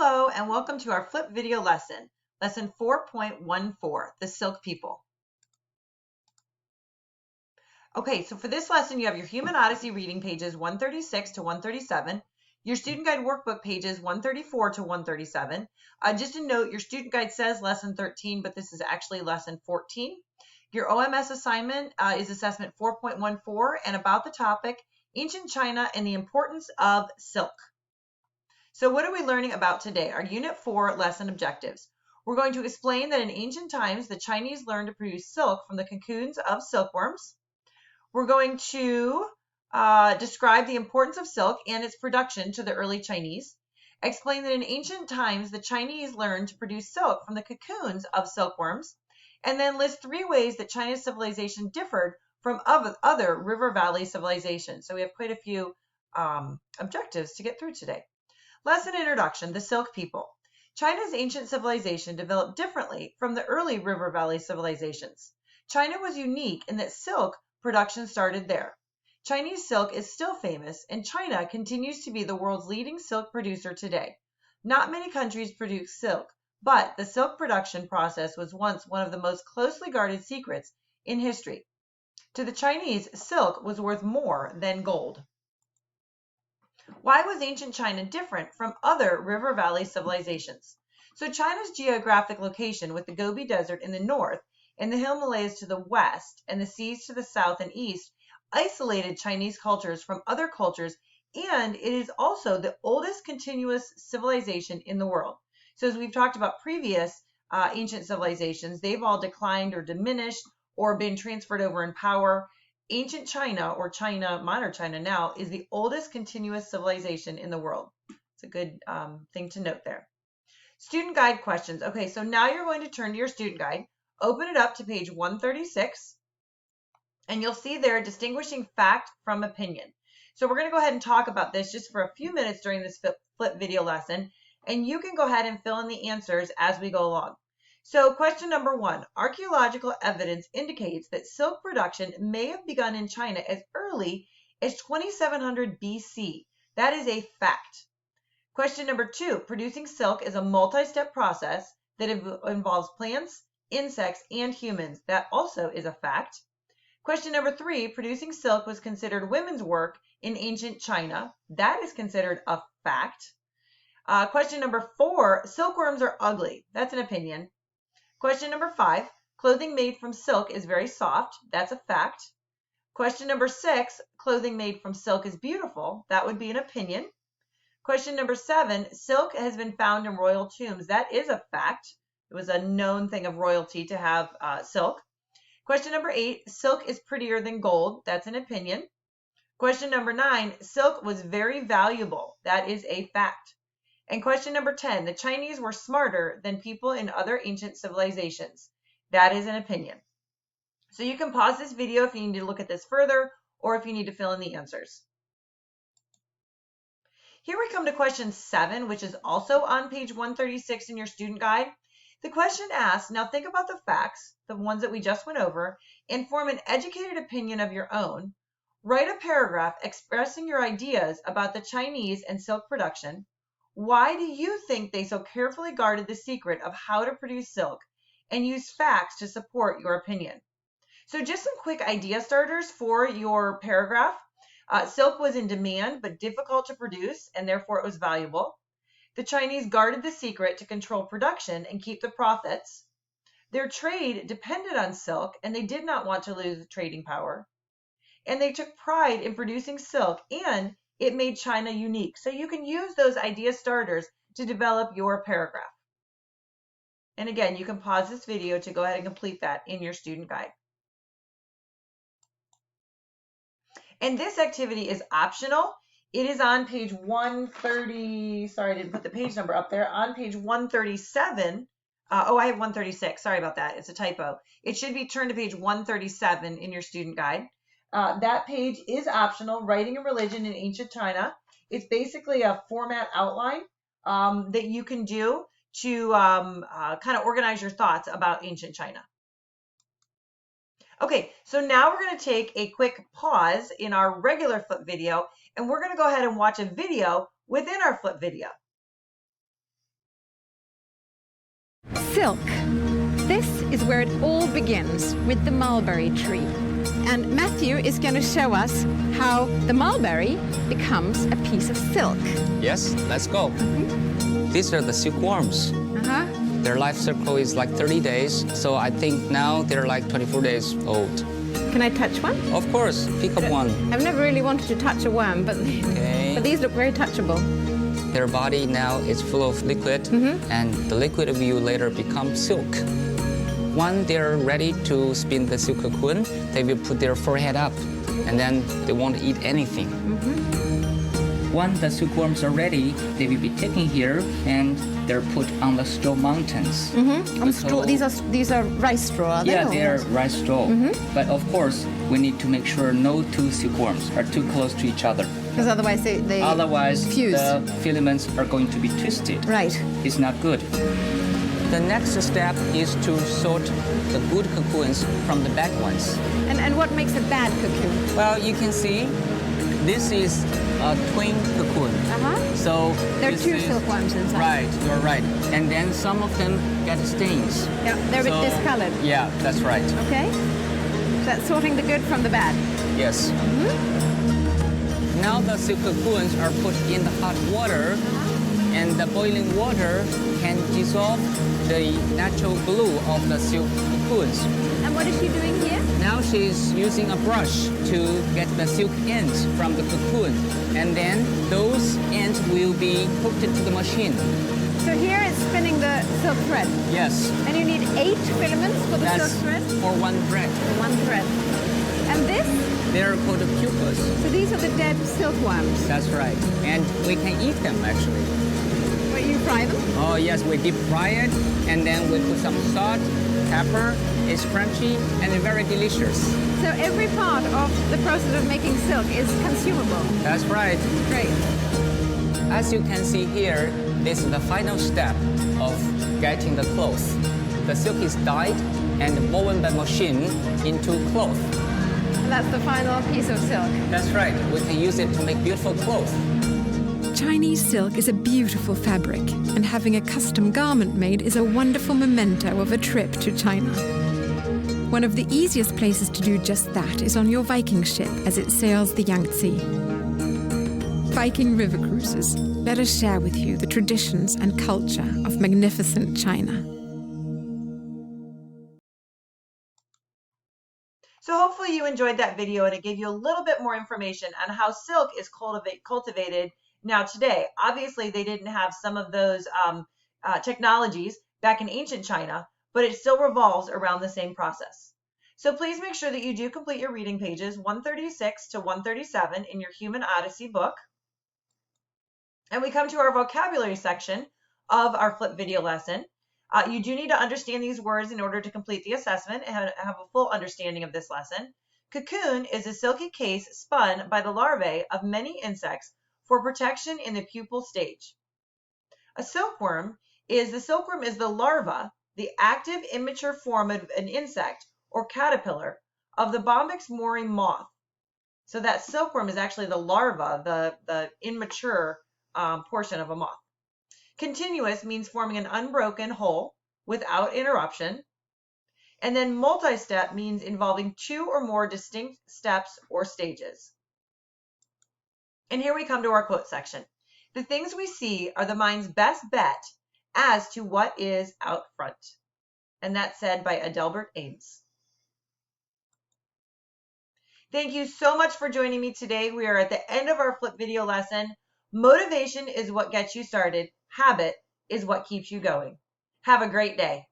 Hello and welcome to our flip video lesson, lesson 4.14, the Silk People. Okay, so for this lesson, you have your Human Odyssey reading pages 136 to 137, your student guide workbook pages 134 to 137. Just a note, your student guide says lesson 13, but this is actually lesson 14. Your OMS assignment is assessment 4.14 and about the topic, Ancient China and the importance of silk. So what are we learning about today? Our Unit 4 lesson objectives. We're going to explain that in ancient times, the Chinese learned to produce silk from the cocoons of silkworms. We're going to describe the importance of silk and its production to the early Chinese. Explain that in ancient times, the Chinese learned to produce silk from the cocoons of silkworms. And then list 3 ways that China's civilization differed from other river valley civilizations. So we have quite a few objectives to get through today. Lesson introduction, the Silk People. China's ancient civilization developed differently from the early river valley civilizations. China was unique in that silk production started there. Chinese silk is still famous, and China continues to be the world's leading silk producer today. Not many countries produce silk, but the silk production process was once one of the most closely guarded secrets in history. To the Chinese, silk was worth more than gold. Why was ancient China different from other river valley civilizations? So China's geographic location with the Gobi Desert in the north and the Himalayas to the west and the seas to the south and east isolated Chinese cultures from other cultures, and it is also the oldest continuous civilization in the world. So as we've talked about previous ancient civilizations, they've all declined or diminished or been transferred over in power. Ancient China, or China, modern China now, is the oldest continuous civilization in the world. It's a good thing to note there. Student guide questions. Okay, so now you're going to turn to your student guide, open it up to page 136, and you'll see there distinguishing fact from opinion. So we're going to go ahead and talk about this just for a few minutes during this flip video lesson, and you can go ahead and fill in the answers as we go along. So question number 1, archaeological evidence indicates that silk production may have begun in China as early as 2700 BC. That is a fact. Question number 2, producing silk is a multi-step process that involves plants, insects, and humans. That also is a fact. Question number 3, producing silk was considered women's work in ancient China. That is considered a fact. Question number 4, silkworms are ugly. That's an opinion. Question number 5, clothing made from silk is very soft. That's a fact. Question number 6, clothing made from silk is beautiful. That would be an opinion. Question number 7, silk has been found in royal tombs. That is a fact. It was a known thing of royalty to have silk. Question number 8, silk is prettier than gold. That's an opinion. Question number 9, silk was very valuable. That is a fact. And question number 10, the Chinese were smarter than people in other ancient civilizations. That is an opinion. So you can pause this video if you need to look at this further or if you need to fill in the answers. Here we come to question 7, which is also on page 136 in your student guide. The question asks, now think about the facts, the ones that we just went over, and form an educated opinion of your own. Write a paragraph expressing your ideas about the Chinese and silk production. Why do you think they so carefully guarded the secret of how to produce silk and use facts to support your opinion? So just some quick idea starters for your paragraph. Silk was in demand but difficult to produce, and therefore it was valuable. The Chinese guarded the secret to control production and keep the profits. Their trade depended on silk, and they did not want to lose trading power. And they took pride in producing silk, and it made China unique. So you can use those idea starters to develop your paragraph. And again, you can pause this video to go ahead and complete that in your student guide. And this activity is optional. It is on page 130, sorry, I didn't put the page number up there, on page 137. I have 136, sorry about that, it's a typo. It should be turned to page 137 in your student guide. That page is optional, Writing a Religion in Ancient China. It's basically a format outline that you can do to kind of organize your thoughts about ancient China. Okay, so now we're going to take a quick pause in our regular flip video, and we're going to go ahead and watch a video within our flip video. Silk. This is where it all begins, with the mulberry tree. And Matthew is going to show us how the mulberry becomes a piece of silk. Yes, let's go. These are the silkworms. Their life cycle is like 30 days, so I think now they're like 24 days old. Can I touch one? Of course, pick up one. I've never really wanted to touch a worm, but these look very touchable. Their body now is full of liquid, and the liquid will later become silk. When they're ready to spin the silk cocoon, they will put their forehead up, and then they won't eat anything. When the silkworms are ready, they will be taken here and they're put on the straw mountains. On straw. These are rice straw, are they? Yeah, they are rice straw. But of course, we need to make sure no two silkworms are too close to each other. Because otherwise they Otherwise, fuse. The filaments are going to be twisted. Right. It's not good. The next step is to sort the good cocoons from the bad ones. And what makes a bad cocoon? Well, you can see this is a twin cocoon. So there are two silkworms inside. Right, you're right. And then some of them get stains. Yeah, they're a bit discolored. Yeah, that's right. Okay. So that's sorting the good from the bad. Yes. Now the silk cocoons are put in the hot water, and the boiling water can dissolve the natural glue of the silk cocoons. And what is she doing here? Now she's using a brush to get the silk ends from the cocoon, and then those ends will be hooked into the machine. So here it's spinning the silk thread. Yes. And you need 8 filaments for the silk thread? For one thread. For one thread. And this? They're called pupas. So these are the dead silkworms? That's right. And we can eat them, actually. But you fry them? Oh, yes. We deep fry it, and then we put some salt, pepper. It's crunchy and very delicious. So every part of the process of making silk is consumable? That's right. Great. As you can see here, this is the final step of getting the cloth. The silk is dyed and woven by machine into cloth. And that's the final piece of silk? That's right. We can use it to make beautiful clothes. Chinese silk is a beautiful fabric, and having a custom garment made is a wonderful memento of a trip to China. One of the easiest places to do just that is on your Viking ship as it sails the Yangtze. Viking River Cruises, let us share with you the traditions and culture of magnificent China. So hopefully you enjoyed that video and it gave you a little bit more information on how silk is cultivated now today. Obviously, they didn't have some of those technologies back in ancient China, but it still revolves around the same process. So please make sure that you do complete your reading pages 136 to 137 in your Human Odyssey book. And we come to our vocabulary section of our flip video lesson. You do need to understand these words in order to complete the assessment and have a full understanding of this lesson. Cocoon is a silky case spun by the larvae of many insects for protection in the pupal stage. A silkworm is the larva, the active immature form of an insect or caterpillar of the Bombyx mori moth. So that silkworm is actually the larva, the immature portion of a moth. Continuous means forming an unbroken whole without interruption. And then multi-step means involving 2 or more distinct steps or stages. And here we come to our quote section. The things we see are the mind's best bet as to what is out front. And that's said by Adelbert Ames. Thank you so much for joining me today. We are at the end of our flip video lesson. Motivation is what gets you started. Habit is what keeps you going. Have a great day.